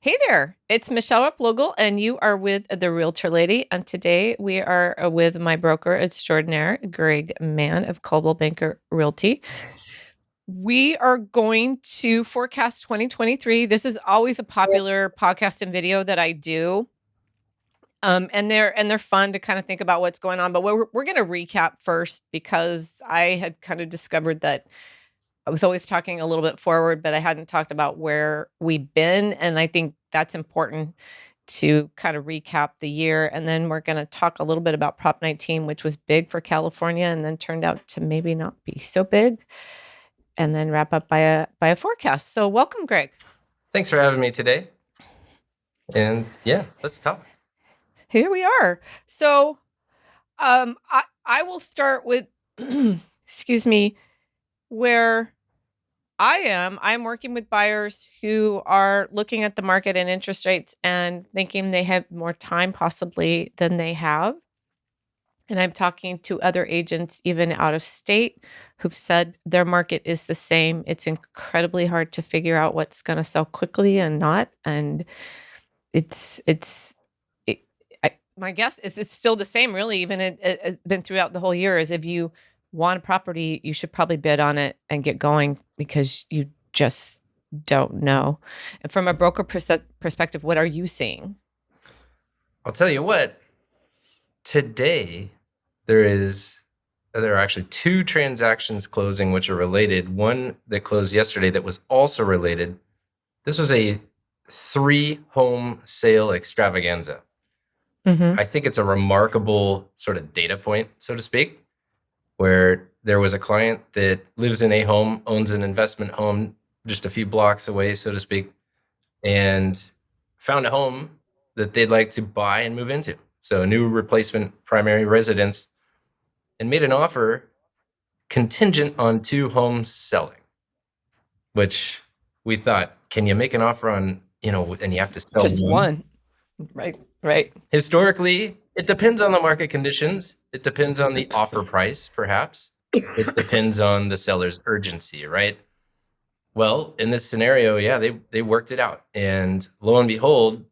Hey there, it's Michele Replogle, and you are with the Realtor Lady. And today we are with my broker extraordinaire, Greg Mann of Coldwell Banker Realty. We are going to forecast 2023. This is always a popular podcast and video that I do. And they're fun to kind of think about what's going on. But we're going to recap first because I had kind of discovered that I was always talking a little bit forward, but I hadn't talked about where we've been. And I think that's important to kind of recap the year. And then we're going to talk a little bit about Prop 19, which was big for California and then turned out to maybe not be so big. And then wrap up by a forecast. So welcome, Greg. Thanks for having me today. And yeah, let's talk. Here we are. So I will start with, excuse me, where I'm working with buyers who are looking at the market and interest rates and thinking they have more time possibly than they have. And I'm talking to other agents, even out of state, who've said their market is the same. It's incredibly hard to figure out what's going to sell quickly and not. And my guess is it's still the same, really, even it's been throughout the whole year, is if you want a property, you should probably bid on it and get going because you just don't know. And from a broker perspective, what are you seeing? I'll tell you what, today there are actually two transactions closing which are related. One that closed yesterday that was also related. This was a 3-home sale extravaganza. I think it's a remarkable sort of data point, so to speak, where there was a client that lives in a home, owns an investment home just a few blocks away, so to speak, and found a home that they'd like to buy and move into. So a new replacement primary residence, and made an offer contingent on 2 homes selling, which we thought, can you make an offer on, and you have to sell just one? Right. Historically, it depends on the market conditions. It depends on the offer price, perhaps. It depends on the seller's urgency, right? Well, in this scenario, yeah, they worked it out. And lo and behold,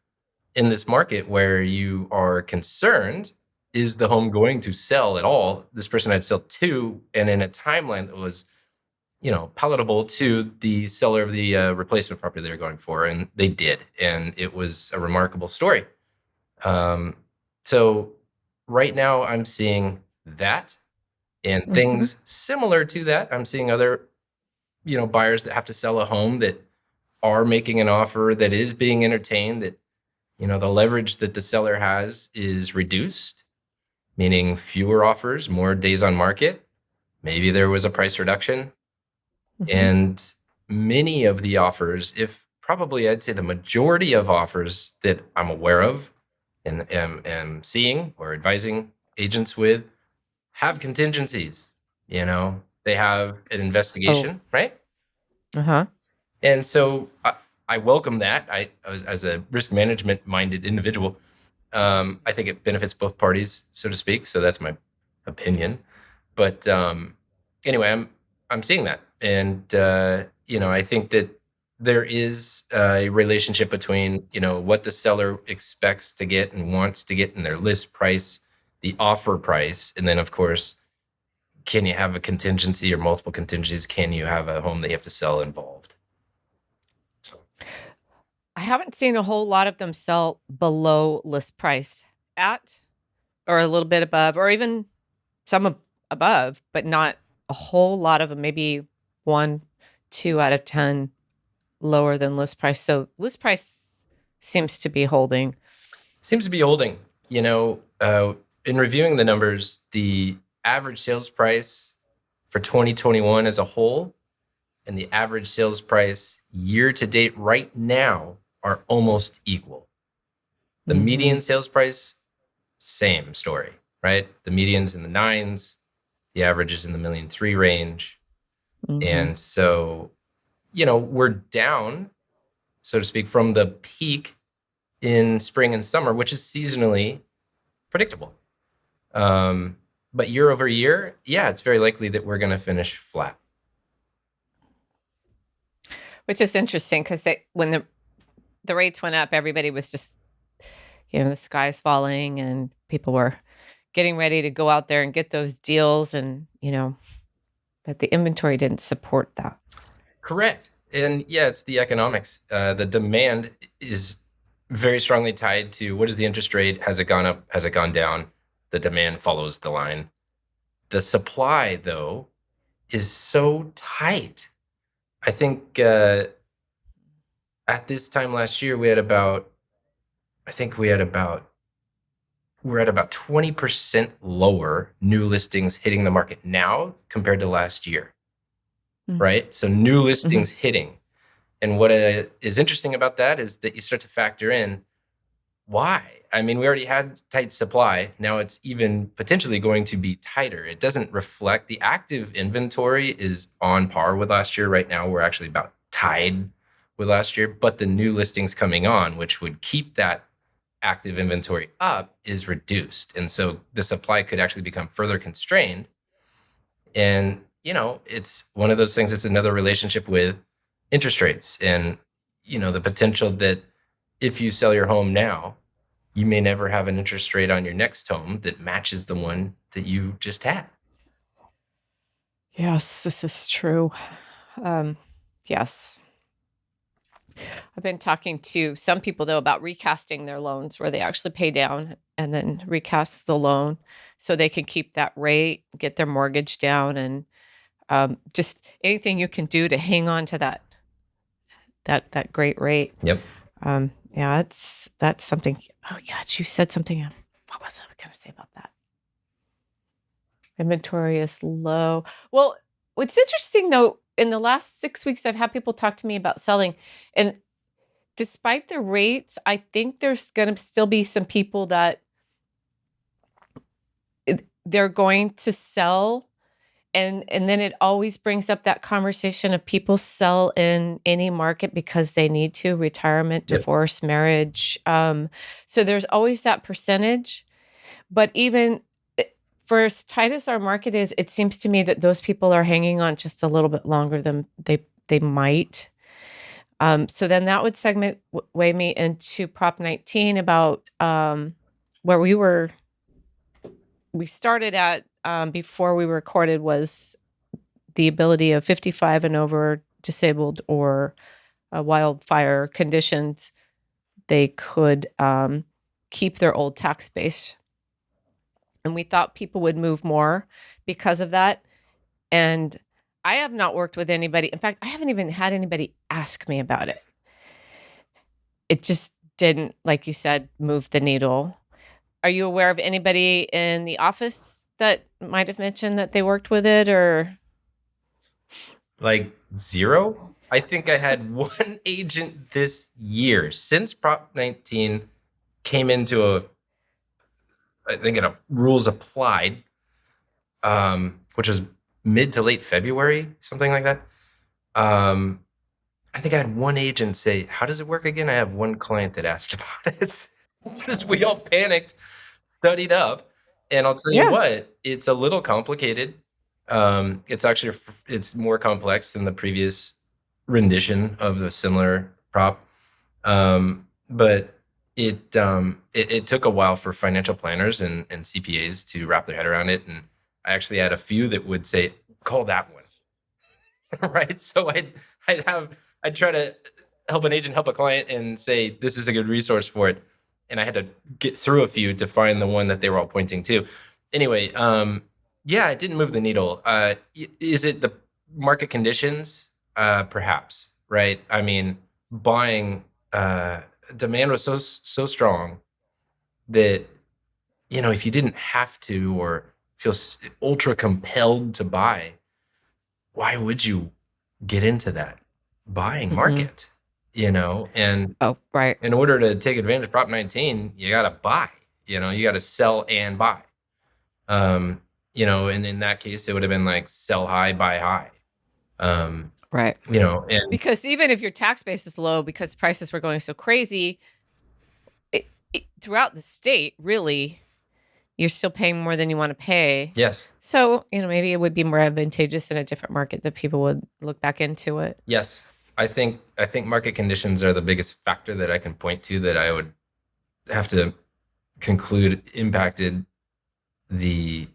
in this market where you are concerned, is the home going to sell at all? This person had sold 2, and in a timeline that was, palatable to the seller of the replacement property they were going for, and they did. And it was a remarkable story. So right now I'm seeing that and things similar to that. I'm seeing other, buyers that have to sell a home that are making an offer that is being entertained, that, the leverage that the seller has is reduced, meaning fewer offers, more days on market. Maybe there was a price reduction. And many of the offers, if probably I'd say the majority of offers that I'm aware of, and am seeing or advising agents with, have contingencies. They have an investigation, right? And so I welcome that. As a risk management minded individual, I think it benefits both parties, so to speak. So that's my opinion. But anyway, I'm seeing that, and I think that there is a relationship between, what the seller expects to get and wants to get in their list price, the offer price, and then, of course, can you have a contingency or multiple contingencies? Can you have a home that you have to sell involved? So. I haven't seen a whole lot of them sell below list price at, or a little bit above, or even some above, but not a whole lot of them, maybe 1, 2 out of 10 lower than list price. So list price seems to be holding. In reviewing the numbers, the average sales price for 2021 as a whole and the average sales price year to date right now are almost equal. The median sales price, same story, right? The median's in the 9s, the average is in the 1.3 million range. And so, we're down, so to speak, from the peak in spring and summer, which is seasonally predictable. But year over year, yeah, it's very likely that we're going to finish flat. Which is interesting because when the rates went up, everybody was just, the sky's falling and people were getting ready to go out there and get those deals. And, but the inventory didn't support that. Correct. And yeah, it's the economics. The demand is very strongly tied to what is the interest rate? Has it gone up? Has it gone down? The demand follows the line. The supply, though, is so tight. I think at this time last year, we're at about 20% lower new listings hitting the market now compared to last year, right? So new listings hitting. And what is interesting about that is that you start to factor in why. I mean, we already had tight supply. Now it's even potentially going to be tighter. It doesn't reflect the active inventory is on par with last year. Right now, we're actually about tied with last year, but the new listings coming on, which would keep that active inventory up, is reduced. And so the supply could actually become further constrained. And, it's one of those things. It's another relationship with interest rates and, the potential that if you sell your home now, you may never have an interest rate on your next home that matches the one that you just had. Yes, this is true. Yes. I've been talking to some people, though, about recasting their loans where they actually pay down and then recast the loan so they can keep that rate, get their mortgage down, and just anything you can do to hang on to that great rate. Yep. Yeah, that's something. Oh, God, you said something. What was I going to say about that? Inventory is low. Well, what's interesting, though, in the last 6 weeks, I've had people talk to me about selling. And despite the rates, I think there's going to still be some people that they're going to sell. And then it always brings up that conversation of people sell in any market because they need to, retirement, divorce, marriage. So there's always that percentage. But even for as tight as our market is, it seems to me that those people are hanging on just a little bit longer than they might. So then that would weigh me into Prop 19 about where we started at before we recorded was the ability of 55 and over disabled or wildfire conditions. They could keep their old tax base. And we thought people would move more because of that. And I have not worked with anybody. In fact, I haven't even had anybody ask me about it. It just didn't, like you said, move the needle. Are you aware of anybody in the office that might have mentioned that they worked with it, or? Like zero? I think I had one agent this year since Prop 19 came into rules applied, which was mid to late February, something like that. I think I had one agent say, "How does it work again?" I have one client that asked about it. Because we all panicked, studied up, and I'll tell you what, it's a little complicated. It's more complex than the previous rendition of the similar prop. But it took a while for financial planners and CPAs to wrap their head around it. And I actually had a few that would say, "Call that one." Right? So I'd try to help an agent help a client and say, "This is a good resource for it." And I had to get through a few to find the one that they were all pointing to. Anyway, yeah, it didn't move the needle. Is it the market conditions? Perhaps, right? I mean, buying demand was so strong that, if you didn't have to or feel ultra compelled to buy, why would you get into that buying market? And right. In order to take advantage of Prop 19, you got to buy, you got to sell and buy. And in that case, it would have been like sell high, buy high. Right. And because even if your tax base is low because prices were going so crazy, throughout the state, really, you're still paying more than you want to pay. Yes. So, maybe it would be more advantageous in a different market that people would look back into it. Yes. I think market conditions are the biggest factor that I can point to that I would have to conclude impacted the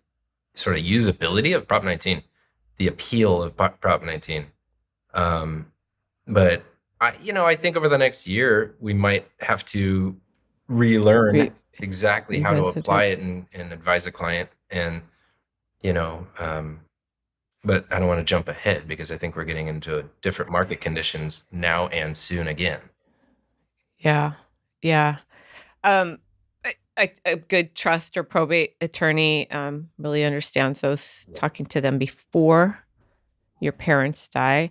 sort of usability of Prop 19, the appeal of Prop 19. But I think over the next year we might have to relearn exactly how to apply it and advise a client, and but I don't want to jump ahead because I think we're getting into different market conditions now and soon again. Yeah. A good trust or probate attorney really understands those. Talking to them before your parents die.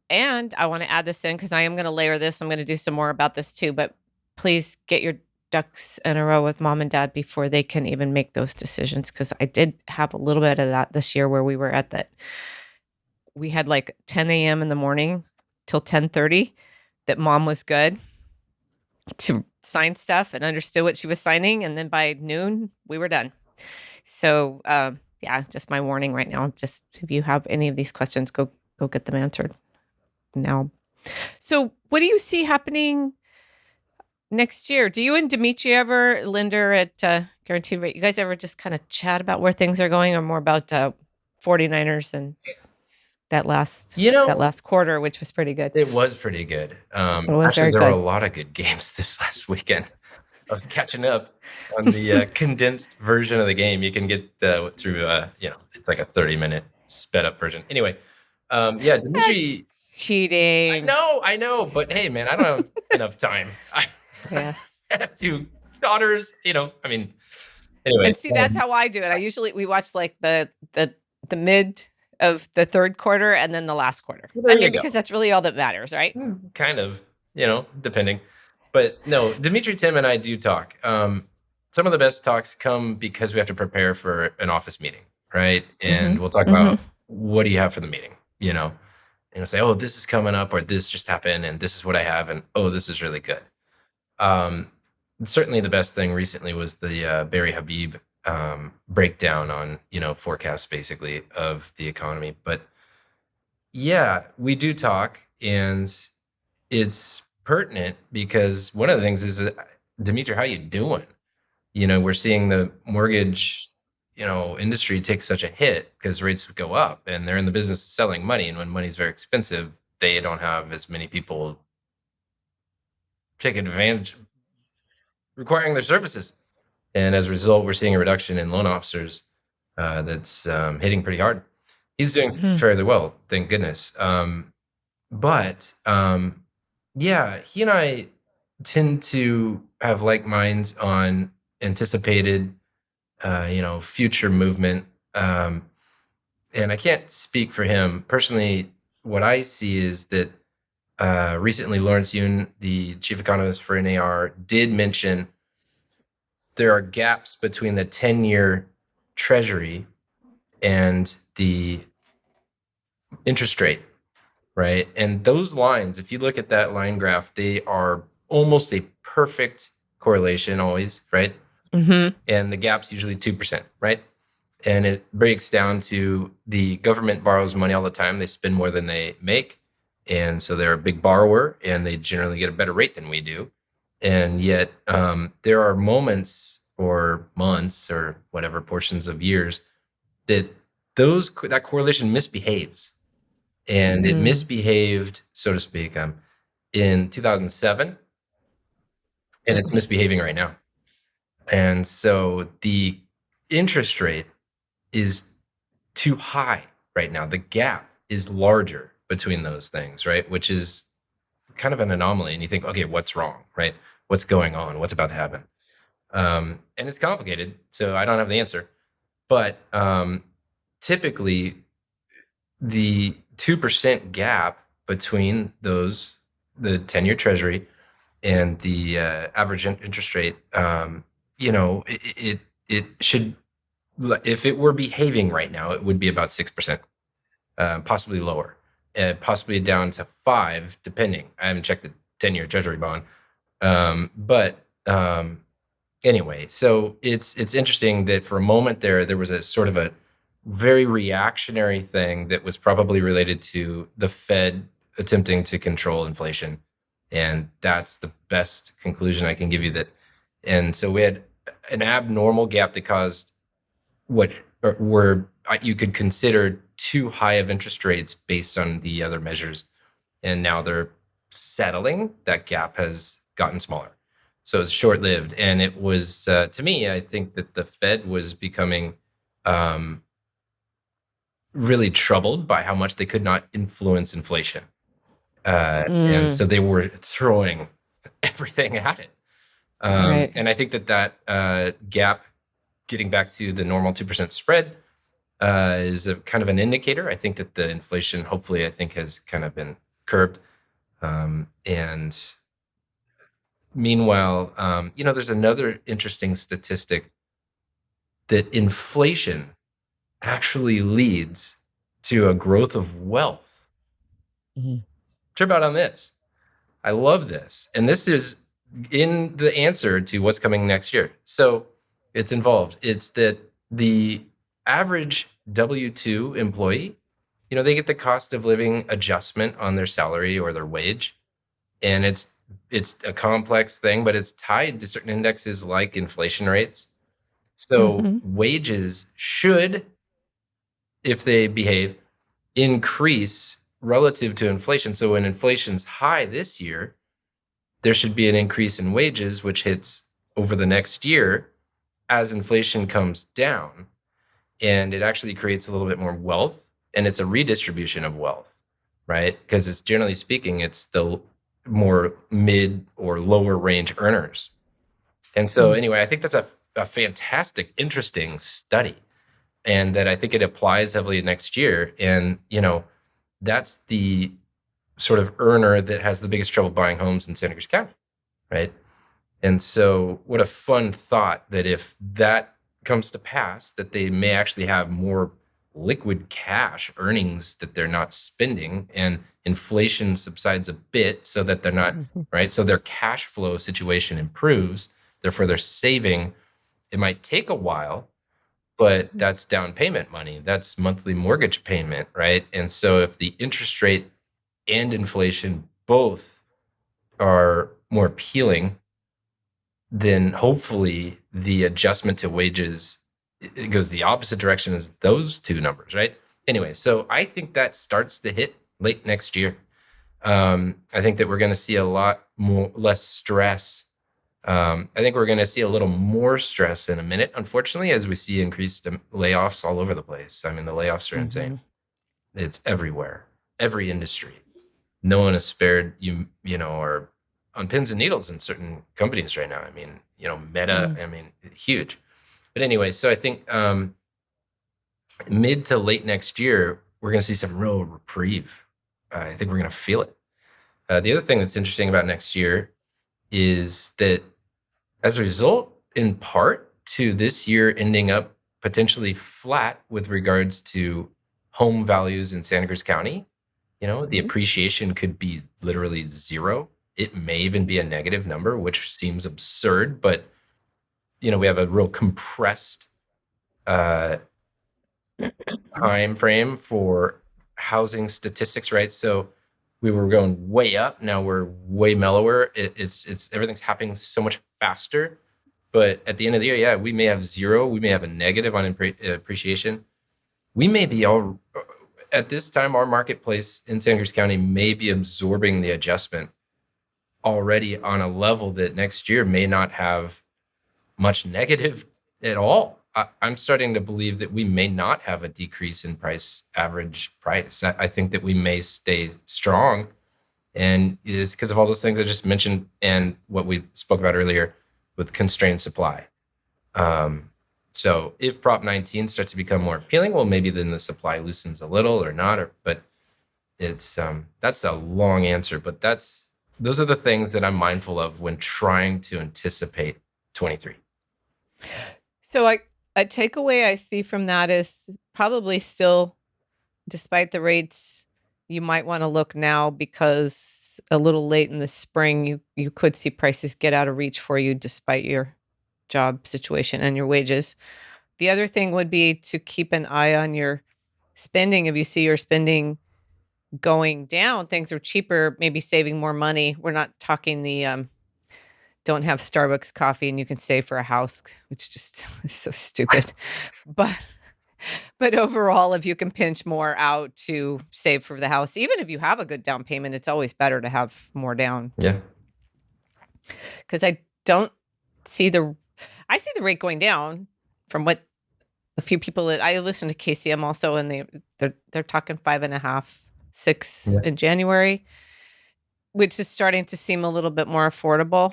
And I want to add this in because I am going to layer this. I'm going to do some more about this too, but please get your ducks in a row with mom and dad before they can even make those decisions. Because I did have a little bit of that this year where we were at that. We had like 10 a.m. in the morning till 10:30 that mom was good to sign stuff and understood what she was signing. And then by noon, we were done. So, just my warning right now. Just if you have any of these questions, go get them answered now. So what do you see happening next year? Do you and Dimitri ever, Linda at Guaranteed Rate, you guys ever just kind of chat about where things are going, or more about 49ers and that last quarter, which was pretty good? It was pretty good. was actually, very there were a good. lot of good games this last weekend. I was catching up on the condensed version of the game. You can get through, it's like a 30-minute sped up version. Anyway, Dimitri. That's cheating. I know, but hey, man, I don't have enough time. I have two daughters, anyway. And see, that's how I do it. We watch like the mid of the third quarter and then the last quarter. Because that's really all that matters, right? Kind of, depending. But no, Dimitri, Tim, and I do talk. Some of the best talks come because we have to prepare for an office meeting, right? And we'll talk about what do you have for the meeting, and we'll say, oh, this is coming up, or this just happened, and this is what I have, and oh, this is really good. Certainly the best thing recently was the Barry Habib breakdown on, forecasts basically of the economy. But yeah, we do talk, and it's pertinent because one of the things is, Dimitri, how you doing? We're seeing the mortgage, industry take such a hit because rates would go up, and they're in the business of selling money. And when money's very expensive, they don't have as many people take advantage, requiring their services. And as a result, we're seeing a reduction in loan officers that's hitting pretty hard. He's doing fairly well, thank goodness. But he and I tend to have like minds on anticipated, future movement. And I can't speak for him. Personally, what I see is that recently Lawrence Yun, the chief economist for NAR, did mention there are gaps between the 10-year treasury and the interest rate, right? And those lines, if you look at that line graph, they are almost a perfect correlation always, right? And the gap's usually 2%, right? And it breaks down to the government borrows money all the time. They spend more than they make. And so they're a big borrower, and they generally get a better rate than we do. And yet there are moments or months or whatever portions of years that that correlation misbehaves. And it misbehaved, so to speak, in 2007, and it's misbehaving right now. And so the interest rate is too high right now. The gap is larger between those things, right? Which is kind of an anomaly. And you think, okay, what's wrong, right? What's going on? What's about to happen? And it's complicated, so I don't have the answer. But typically, the 2% gap between the 10-year treasury and the average interest rate, it should, if it were behaving right now, it would be about 6%, possibly lower, possibly down to 5%, depending. I haven't checked the 10-year treasury bond. Anyway, so it's interesting that for a moment there was a sort of a very reactionary thing that was probably related to the Fed attempting to control inflation. And that's the best conclusion I can give you. That, and so we had an abnormal gap that caused what were you could consider too high of interest rates based on the other measures, and now they're settling. That gap has gotten smaller, so it's short-lived. And it was to me, I think that the Fed was becoming really troubled by how much they could not influence inflation. And so they were throwing everything at it. Right. And I think that gap getting back to the normal 2% spread is a kind of an indicator. I think that the inflation, hopefully, I think has kind of been curbed. And meanwhile, there's another interesting statistic that inflation actually leads to a growth of wealth. Trip out on this. I love this. And this is in the answer to what's coming next year. So it's involved. It's that the average W-2 employee, they get the cost of living adjustment on their salary or their wage. And it's a complex thing, but it's tied to certain indexes like inflation rates. So wages should, if they behave, increase relative to inflation. So when inflation's high this year, there should be an increase in wages, which hits over the next year as inflation comes down. And it actually creates a little bit more wealth, and it's a redistribution of wealth, right? Because it's generally speaking, it's the more mid or lower range earners. And so anyway, I think that's a fantastic, interesting study, and that I think it applies heavily next year. And, that's the sort of earner that has the biggest trouble buying homes in Santa Cruz County, right? And so what a fun thought that if that comes to pass, that they may actually have more liquid cash earnings that they're not spending, and inflation subsides a bit so that they're not, right? So their cash flow situation improves, therefore they're saving. It might take a while, but that's down payment money. That's monthly mortgage payment, right? And so if the interest rate and inflation both are more appealing, then hopefully the adjustment to wages, it goes the opposite direction as those two numbers, right? Anyway, so I think that starts to hit late next year. I think that we're going to see a lot less stress. I think we're going to see a little more stress in a minute, unfortunately, as we see increased layoffs all over the place. I mean, the layoffs are insane. It's everywhere, every industry. No one is spared, or on pins and needles in certain companies right now. I mean, Meta, I mean, huge. But anyway, so I think mid to late next year, we're going to see some real reprieve. I think we're going to feel it. The other thing that's interesting about next year is that as a result, in part, to this year ending up potentially flat with regards to home values in Santa Cruz County, the appreciation could be literally zero. It may even be a negative number, which seems absurd, but we have a real compressed time frame for housing statistics, right? So we were going way up. Now we're way mellower. It's everything's happening so much faster. But at the end of the year, yeah, we may have zero. We may have a negative on appreciation. We may be at this time, our marketplace in Santa Cruz County may be absorbing the adjustment already on a level that next year may not have much negative at all. I'm starting to believe that we may not have a decrease in average price. I think that we may stay strong. And it's because of all those things I just mentioned and what we spoke about earlier with constrained supply. So if Prop 19 starts to become more appealing, well, maybe then the supply loosens a little or not. But it's that's a long answer. But those are the things that I'm mindful of when trying to anticipate 23. So a takeaway I see from that is probably still, despite the rates, you might want to look now because a little late in the spring, you could see prices get out of reach for you despite your job situation and your wages. The other thing would be to keep an eye on your spending. If you see your spending going down, things are cheaper, maybe saving more money. We're not talking the don't have Starbucks coffee and you can save for a house, which just is so stupid. but overall, if you can pinch more out to save for the house, even if you have a good down payment, it's always better to have more down. Yeah. Because I don't see the rate going down from what a few people that I listen to KCM also, and they're talking 5.5, 6 in January, which is starting to seem a little bit more affordable.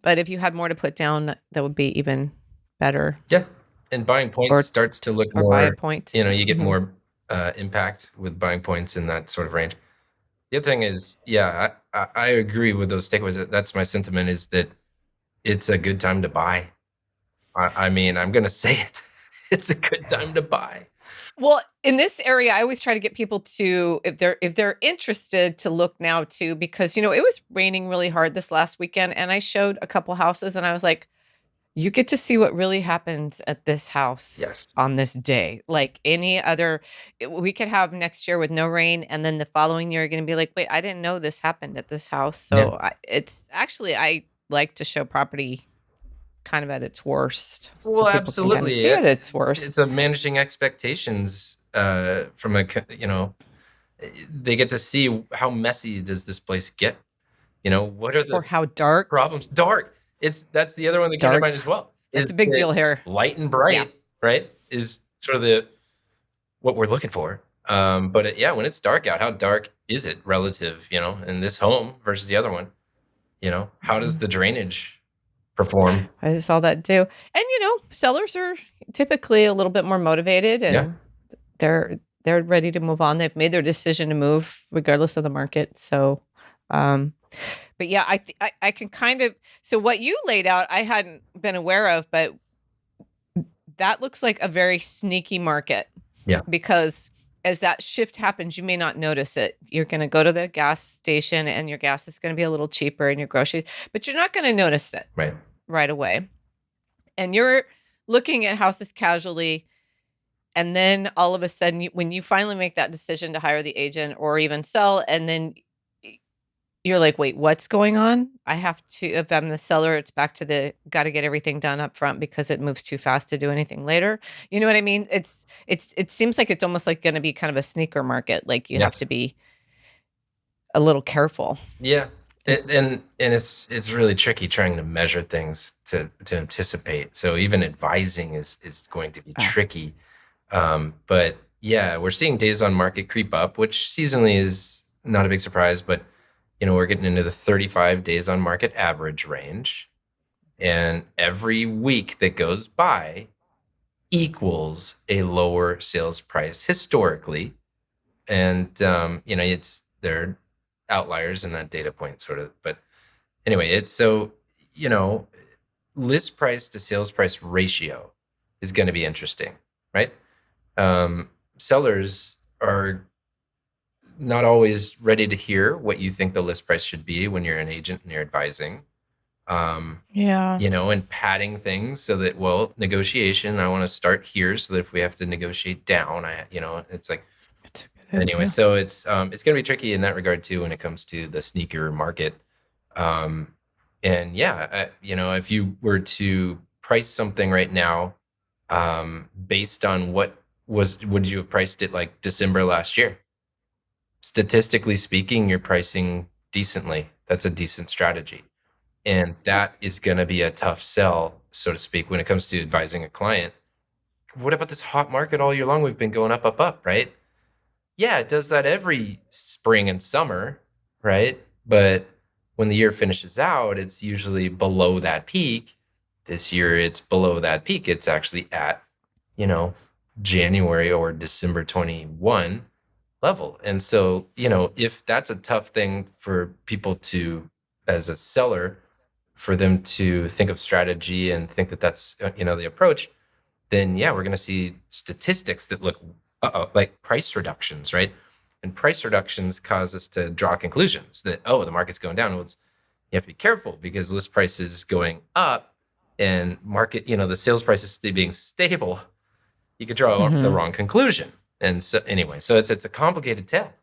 But if you had more to put down, that would be even better. Yeah. And buying points starts to look more, buy a point. You get more impact with buying points in that sort of range. The other thing is, I agree with those takeaways. That's my sentiment, is that it's a good time to buy. I mean, I'm going to say it. It's a good time to buy. Well, in this area, I always try to get people to, if they're interested, to look now too, because, it was raining really hard this last weekend, and I showed a couple houses and I was like, you get to see what really happens at this house on this day. Like any other, we could have next year with no rain, and then the following year, you're going to be like, wait, I didn't know this happened at this house. So it's actually, I like to show property kind of at its worst. Well, absolutely. Kind of see it at its worst. It's a managing expectations from a, they get to see how messy does this place get? What are the or how dark problems? Dark. That's the other one that came to mind as well. It's a big deal here. Light and bright, right? Is sort of what we're looking for. But when it's dark out, how dark is it relative, in this home versus the other one? How does the drainage perform? I saw that too. And sellers are typically a little bit more motivated, and they're ready to move on. They've made their decision to move regardless of the market. So, but yeah, I can kind of, so what you laid out, I hadn't been aware of, but that looks like a very sneaky market. Yeah. Because as that shift happens, you may not notice it. You're going to go to the gas station and your gas is going to be a little cheaper in your groceries, but you're not going to notice it right away. And you're looking at houses casually. And then all of a sudden, when you finally make that decision to hire the agent or even sell, and then you're like, wait, what's going on? I have to, if I'm the seller, it's back to got to get everything done up front because it moves too fast to do anything later. You know what I mean? It seems like it's almost like going to be kind of a sneaker market. Like you have to be a little careful. Yeah. And it's really tricky trying to measure things to anticipate. So even advising is going to be tricky. But yeah, we're seeing days on market creep up, which seasonally is not a big surprise, but we're getting into the 35 days on market average range. And every week that goes by equals a lower sales price historically. And, they're outliers in that data point sort of. But anyway, it's so, list price to sales price ratio is going to be interesting, right? Sellers are not always ready to hear what you think the list price should be when you're an agent and you're advising. And padding things so that, negotiation, I want to start here so that if we have to negotiate down, it's like, anyway, so it's going to be tricky in that regard too when it comes to the sneaker market. If you were to price something right now, based on would you have priced it like December last year? Statistically speaking, you're pricing decently. That's a decent strategy. And that is going to be a tough sell, so to speak, when it comes to advising a client. What about this hot market all year long? We've been going up, up, up, right? Yeah, it does that every spring and summer, right? But when the year finishes out, it's usually below that peak. This year, it's below that peak. It's actually at, January or December 21 level. And so, if that's a tough thing for people to, as a seller, for them to think of strategy and think that that's, the approach, then we're going to see statistics that look like price reductions, right? And price reductions cause us to draw conclusions that, the market's going down. Well, you have to be careful because list price is going up and market, the sales price is being stable. You could draw the wrong conclusion. And so anyway, so it's a complicated tale.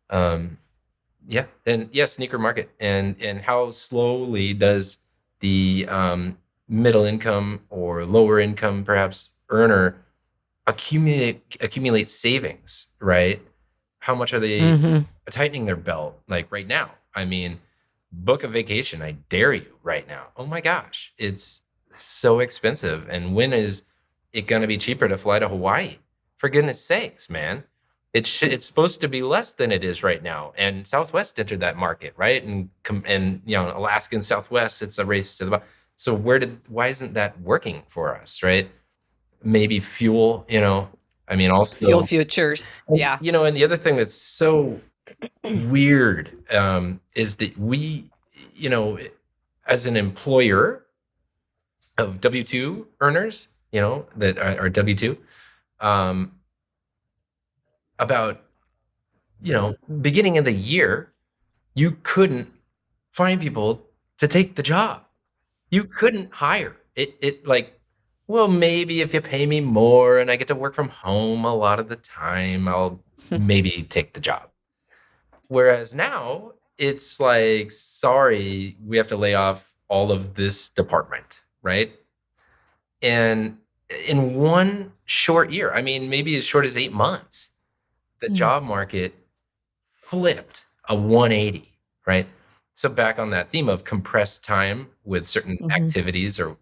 Um, yeah, and yeah, sneaker market, and how slowly does the middle income or lower income perhaps earner accumulate savings, right? How much are they tightening their belt like right now? I mean, book a vacation, I dare you right now. Oh my gosh, it's so expensive. And when is it going to be cheaper to fly to Hawaii? For goodness sakes, man. It's supposed to be less than it is right now. And Southwest entered that market, right? And Alaska and Southwest, it's a race to the bottom. So why isn't that working for us, right? Maybe fuel, I mean, Fuel also, futures. and, Yeah. and the other thing that's so weird is that we, you know, as an employer of W-2 earners, that are W-2, um, about, beginning of the year, you couldn't find people to take the job. You couldn't hire it like, well, maybe if you pay me more and I get to work from home a lot of the time, I'll maybe take the job. Whereas now it's like, sorry, we have to lay off all of this department, right? And in one short year, I mean, maybe as short as 8 months, the job market flipped a 180, right? So back on that theme of compressed time with certain activities or,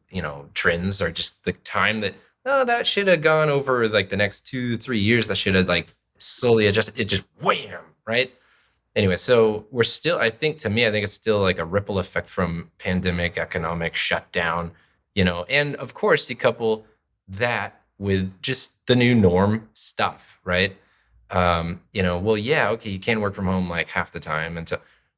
trends, or just the time that, oh, that should have gone over like the next 2-3 years, that should have like slowly adjusted. It just wham, right? Anyway, so we're still, I think it's still like a ripple effect from pandemic, economic shutdown, and of course you couple that with just the new norm stuff, right? Well, yeah, okay, you can work from home like half the time,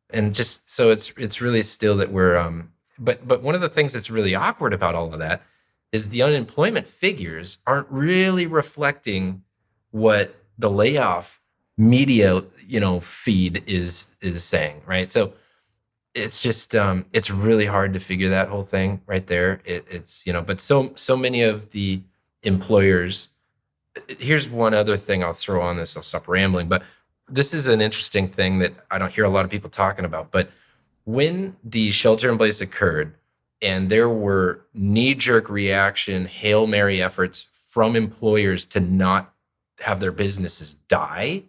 and just so it's really still that we're but one of the things that's really awkward about all of that is the unemployment figures aren't really reflecting what the layoff media, feed is saying, right? So it's just it's really hard to figure that whole thing right there. It's but so many of the employers. Here's one other thing I'll throw on this. I'll stop rambling, but this is an interesting thing that I don't hear a lot of people talking about. But when the shelter in place occurred and there were knee-jerk reaction, Hail Mary efforts from employers to not have their businesses die,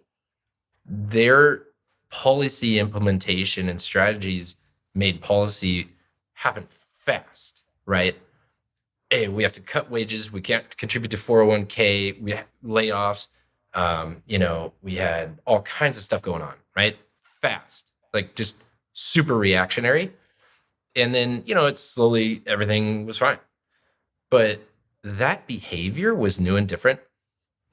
their policy implementation and strategies made policy happen fast, right? Hey, we have to cut wages. We can't contribute to 401k. We had layoffs. We had all kinds of stuff going on, right? Fast, like just super reactionary. And then, it's slowly, everything was fine. But that behavior was new and different.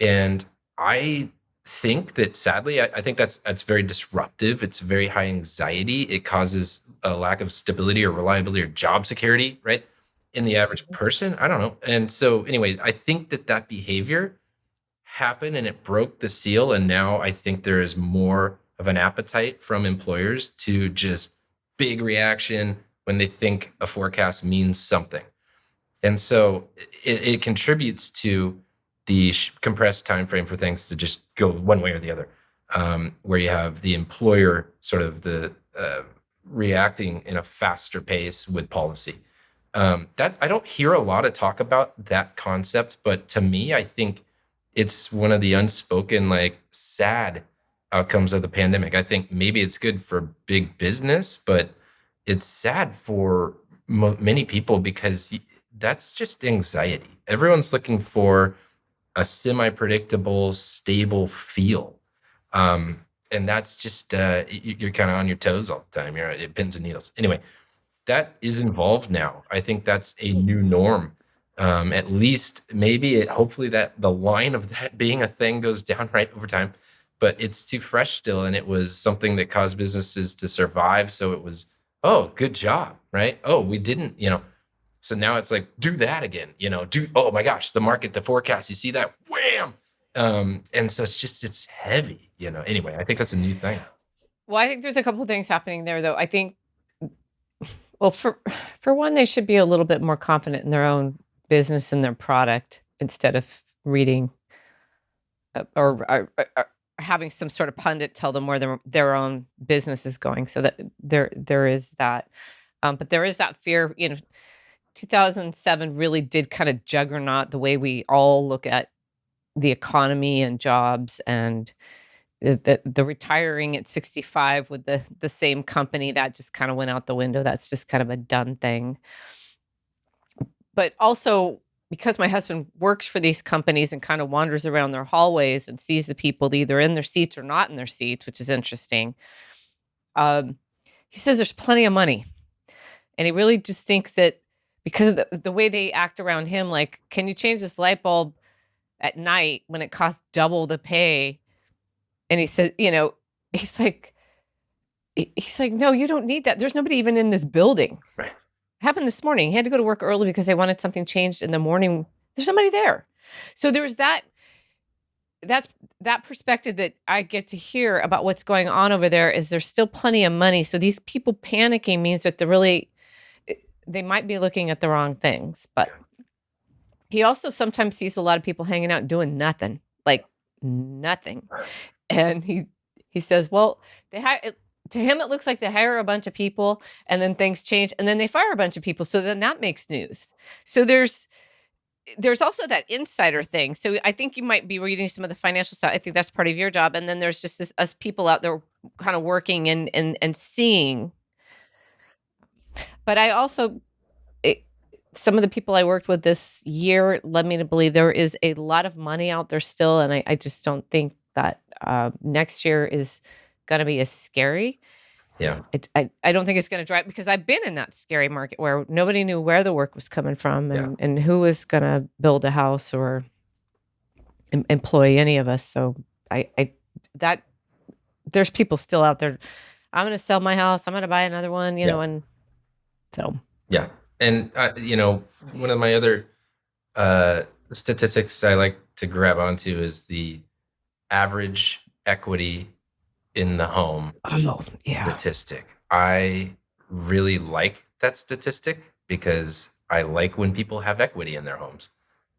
And I think that sadly, I think that's very disruptive. It's very high anxiety. It causes a lack of stability or reliability or job security, right? In the average person. I don't know. And so anyway, I think that behavior happened and it broke the seal. And now I think there is more of an appetite from employers to just big reaction when they think a forecast means something. And so it contributes to the compressed time frame for things to just go one way or the other, where you have the employer sort of the reacting in a faster pace with policy. That I don't hear a lot of talk about that concept, but to me, I think it's one of the unspoken, like, sad outcomes of the pandemic. I think maybe it's good for big business, but it's sad for many people because that's just anxiety. Everyone's looking for a semi-predictable, stable feel. And that's just, you're kind of on your toes all the time. You're at pins and needles. Anyway, that is involved now. I think that's a new norm. At least hopefully that the line of that being a thing goes down right over time, but it's too fresh still. And it was something that caused businesses to survive. So it was, oh, good job, right? Oh, we didn't, so now it's like, do that again, oh my gosh, the forecast, you see that, wham. And so it's heavy, anyway, I think that's a new thing. Well, I think there's a couple of things happening there, though. I think, well, for one, they should be a little bit more confident in their own business and their product instead of reading or having some sort of pundit tell them where their own business is going. So that there is that. But there is that fear, 2007 really did kind of juggernaut the way we all look at the economy and jobs, and the retiring at 65 with the same company, that just kind of went out the window. That's just kind of a done thing. But also, because my husband works for these companies and kind of wanders around their hallways and sees the people either in their seats or not in their seats, which is interesting. He says there's plenty of money. And he really just thinks that because of the way they act around him, like, can you change this light bulb at night when it costs double the pay? And he said, he's like, no, you don't need that. There's nobody even in this building. Right. Happened this morning. He had to go to work early because they wanted something changed in the morning. There's somebody there. So there's that's that perspective that I get to hear about what's going on over there. Is there's still plenty of money. So these people panicking means that they might be looking at the wrong things. But he also sometimes sees a lot of people hanging out doing nothing, like nothing. And he says, well, to him, it looks like they hire a bunch of people and then things change and then they fire a bunch of people. So then that makes news. So there's also that insider thing. So I think you might be reading some of the financial stuff. I think that's part of your job. And then there's just us people out there kind of working and seeing. But I also, some of the people I worked with this year led me to believe there is a lot of money out there still. And I just don't think that next year is going to be as scary. Yeah. I don't think it's going to drive, because I've been in that scary market where nobody knew where the work was coming from and who was going to build a house or employ any of us. So that there's people still out there. I'm going to sell my house. I'm going to buy another one, know, and so. Yeah. And, one of my other statistics I like to grab onto is the average equity in the home statistic. I really like that statistic because I like when people have equity in their homes.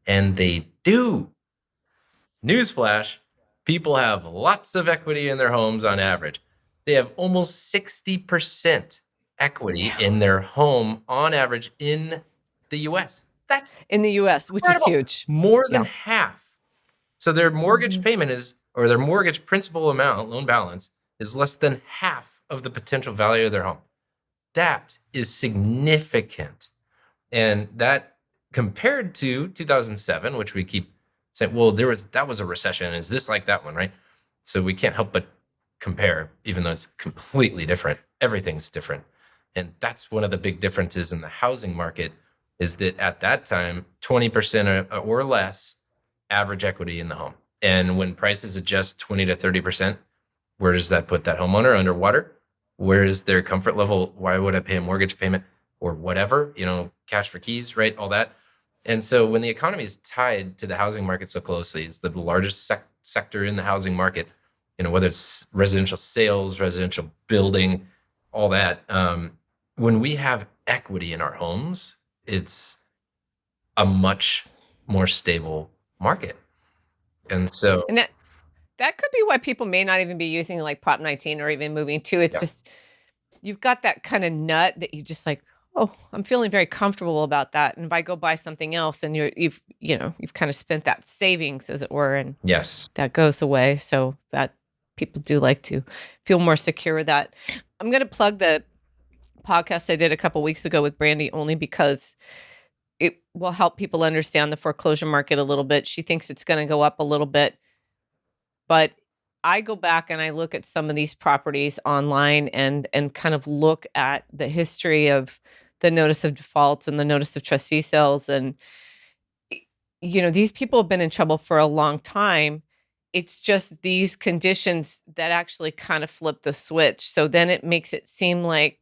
And they do. Newsflash, people have lots of equity in their homes on average. They have almost 60% equity in their home on average in the US. That's in the US, which is huge. More than half. So their mortgage payment or their mortgage principal amount, loan balance, is less than half of the potential value of their home. That is significant. And that, compared to 2007, which we keep saying, well, that was a recession. Is this like that one, right? So we can't help but compare, even though it's completely different. Everything's different. And that's one of the big differences in the housing market, is that at that time, 20% or less average equity in the home. And when prices adjust 20 to 30%, where does that put that homeowner? Underwater? Where is their comfort level? Why would I pay a mortgage payment or whatever? Cash for keys, right? All that. And so when the economy is tied to the housing market so closely, it's the largest sector in the housing market, whether it's residential sales, residential building, all that. When we have equity in our homes, it's a much more stable market. And so, and that could be why people may not even be using like Prop 19 or even moving to. It's just, you've got that kind of nut that you just like, oh, I'm feeling very comfortable about that. And if I go buy something else, and you've kind of spent that savings, as it were, and that goes away. So that people do like to feel more secure with that. I'm going to plug the podcast I did a couple weeks ago with Brandy, only because it will help people understand the foreclosure market a little bit. She thinks it's going to go up a little bit, but I go back and I look at some of these properties online and kind of look at the history of the notice of defaults and the notice of trustee sales. And, these people have been in trouble for a long time. It's just these conditions that actually kind of flip the switch. So then it makes it seem like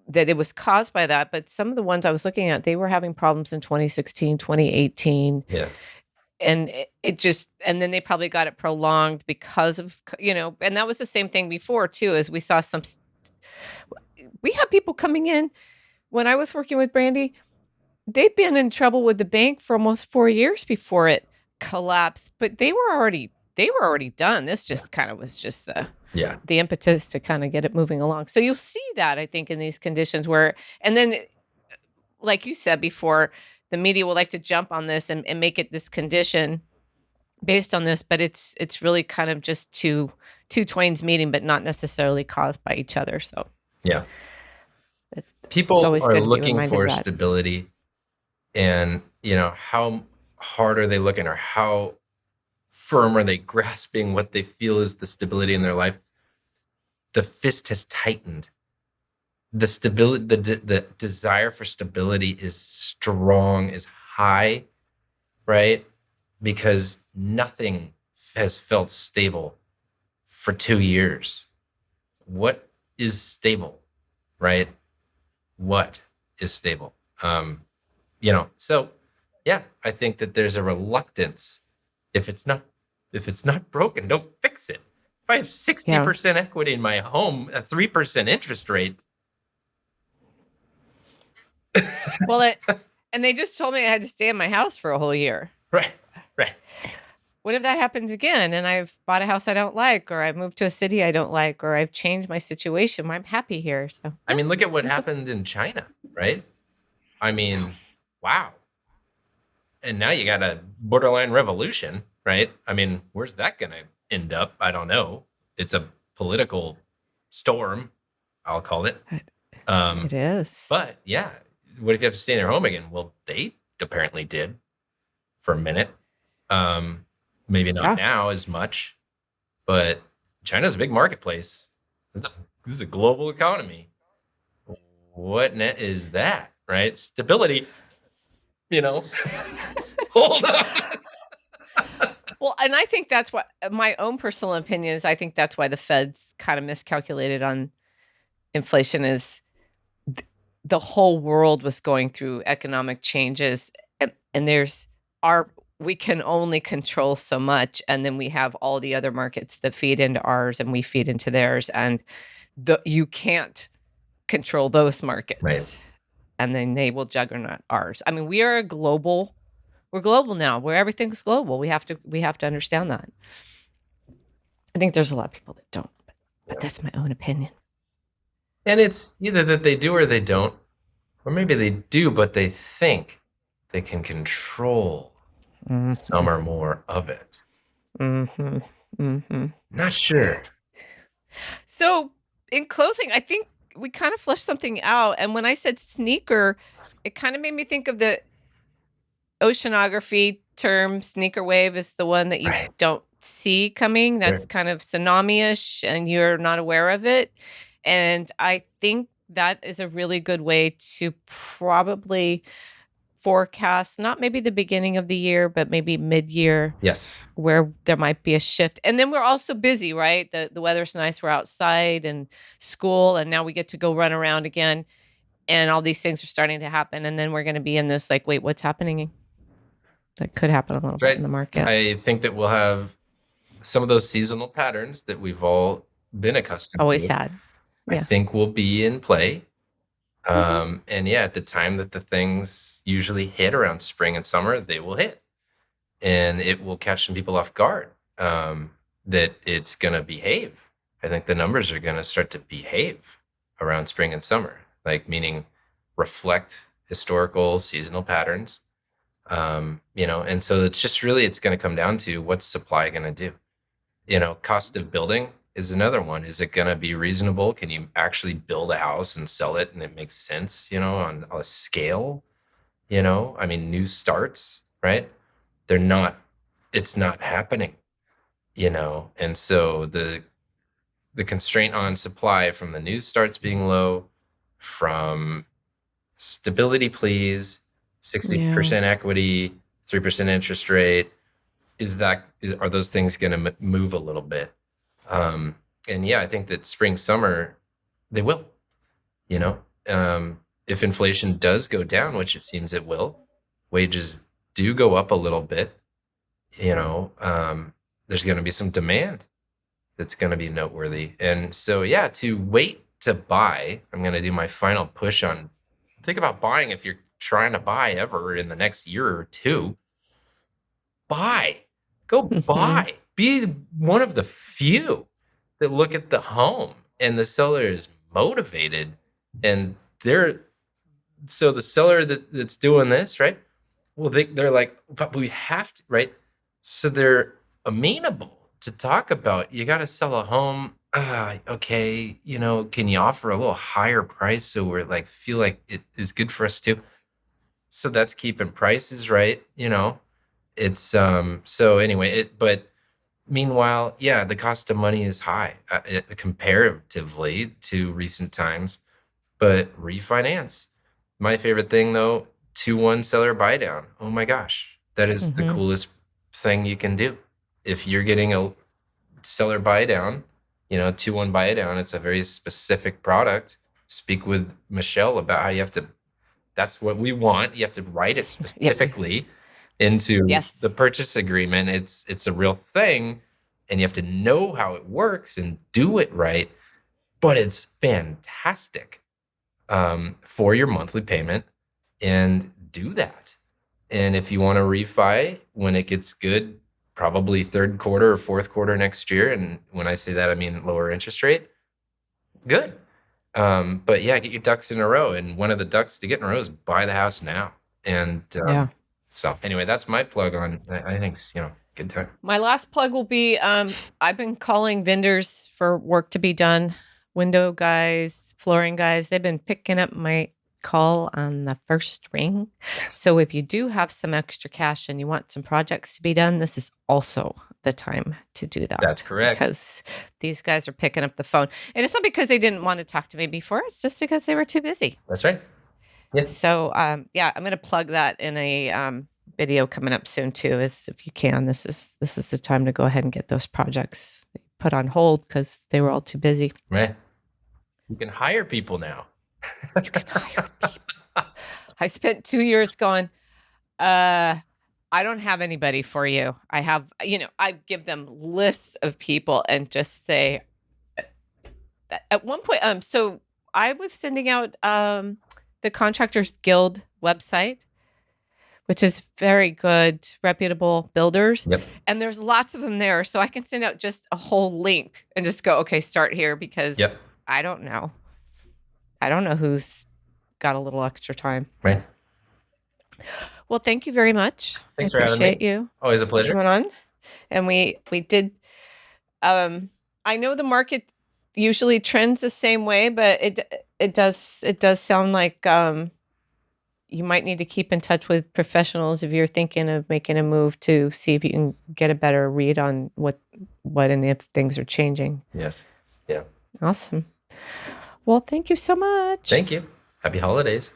that it was caused by that. But some of the ones I was looking at, they were having problems in 2016, 2018. Yeah. And and then they probably got it prolonged because of, and that was the same thing before too, as we saw we had people coming in when I was working with Brandy. They'd been in trouble with the bank for almost 4 years before it collapsed, but they were already they were already done. This just kind of was just Yeah. the impetus to kind of get it moving along. So you'll see that, I think, in these conditions where, and then, like you said before, the media will like to jump on this and make it this condition based on this, but it's really kind of just two twains meeting, but not necessarily caused by each other. So Yeah. it's People always are good to be looking reminded for of that. stability, and how hard are they looking, or how firm are they grasping what they feel is the stability in their life? The fist has tightened. The stability, the desire for stability is strong, is high, right? Because nothing has felt stable for 2 years. What is stable, right? What is stable? So yeah, I think that there's a reluctance. If it's not broken, don't fix it. If I have 60% equity in my home, a 3% interest rate. Well, and they just told me I had to stay in my house for a whole year. Right. What if that happens again and I've bought a house I don't like, or I've moved to a city I don't like, or I've changed my situation? I'm happy here. So I mean, look at what happened in China, right? I mean, wow. And now you got a borderline revolution, right? I mean, where's that going to end up? I don't know. It's a political storm, I'll call it. It is. But yeah, what if you have to stay in your home again? Well, they apparently did for a minute. Maybe not now as much, but China's a big marketplace. This is a global economy. What net is that, right? Stability, hold on. Well, and I think that's what my own personal opinion is. I think that's why the Fed's kind of miscalculated on inflation. Is the whole world was going through economic changes, and we can only control so much, and then we have all the other markets that feed into ours, and we feed into theirs, and you can't control those markets, right? And then they will juggernaut ours. I mean, we're global now, where everything's global. We have to understand that. I think there's a lot of people that don't, but that's my own opinion. And it's either that they do or they don't, or maybe they do, but they think they can control some or more of it. Not sure. So in closing, I think we kind of fleshed something out. And when I said sneaker, it kind of made me think of the oceanography term. Sneaker wave is the one that you don't see coming. That's kind of tsunami-ish, and you're not aware of it. And I think that is a really good way to probably forecast, not maybe the beginning of the year, but maybe mid-year. Yes. Where there might be a shift. And then we're also busy, right? The weather's nice. We're outside and school, and now we get to go run around again. And all these things are starting to happen. And then we're going to be in this like, wait, what's happening? That could happen a little bit in the market. I think that we'll have some of those seasonal patterns that we've all been accustomed Always to. had. I think will be in play. And yeah, at the time that the things usually hit around spring and summer, they will hit. And it will catch some people off guard, that it's going to behave. I think the numbers are going to start to behave around spring and summer, meaning reflect historical seasonal patterns. And so it's going to come down to what's supply going to do. Cost of building is another one. Is it going to be reasonable? Can you actually build a house and sell it and it makes sense, on a scale? I mean, new starts, right? It's not happening, and so the constraint on supply from the new starts being low, from stability, please, 60% equity, 3% interest rate, are those things going to move a little bit? And yeah, I think that spring, summer, they will, if inflation does go down, which it seems it will, wages do go up a little bit, there's going to be some demand that's going to be noteworthy. And so, yeah, to wait to buy, I'm going to do my final push on, think about buying. If you're trying to buy ever in the next year or two, go buy. be one of the few that look at the home and the seller is motivated, and so the seller that's doing this, right? Well, they're like, but we have to, right? So they're amenable to talk about, you got to sell a home. Okay, can you offer a little higher price so we're like feel like it is good for us too? So that's keeping prices right. It's so anyway, but meanwhile, yeah, the cost of money is high comparatively to recent times, but refinance. My favorite thing though, 2-1 seller buy down. Oh my gosh, that is the coolest thing you can do. If you're getting a seller buy down, 2-1 buy down, it's a very specific product. Speak with Michele about how you have to, that's what we want. You have to write it specifically into the purchase agreement. It's a real thing, and you have to know how it works and do it right. But it's fantastic for your monthly payment, and do that. And if you want to refi when it gets good, probably third quarter or fourth quarter next year. And when I say that, I mean lower interest rate. Good. But yeah, get your ducks in a row. And one of the ducks to get in a row is buy the house now. And so anyway, that's my plug on, I think, good time. My last plug will be, I've been calling vendors for work to be done. Window guys, flooring guys, they've been picking up my call on the first ring. Yes. So if you do have some extra cash and you want some projects to be done, this is also the time to do that. That's correct. Because these guys are picking up the phone. And it's not because they didn't want to talk to me before. It's just because they were too busy. That's right. Yeah. So, I'm going to plug that in a video coming up soon too. Is if you can, this is the time to go ahead and get those projects put on hold because they were all too busy. Right. You can hire people now. You can hire people. I spent 2 years going, I don't have anybody for you. I have, I give them lists of people and just say, at one point, so I was sending out the Contractors Guild website, which is very good, reputable builders. Yep. And there's lots of them there. So I can send out just a whole link and just go, okay, start here, because I don't know. I don't know who's got a little extra time. Right. Well, thank you very much. Thanks for having me. Appreciate you. Always a pleasure. Coming on. And we did, I know the market usually trends the same way, but it does sound like you might need to keep in touch with professionals if you're thinking of making a move to see if you can get a better read on what and if things are changing. Yes. Yeah. Awesome. Well, thank you so much. Thank you. Happy holidays.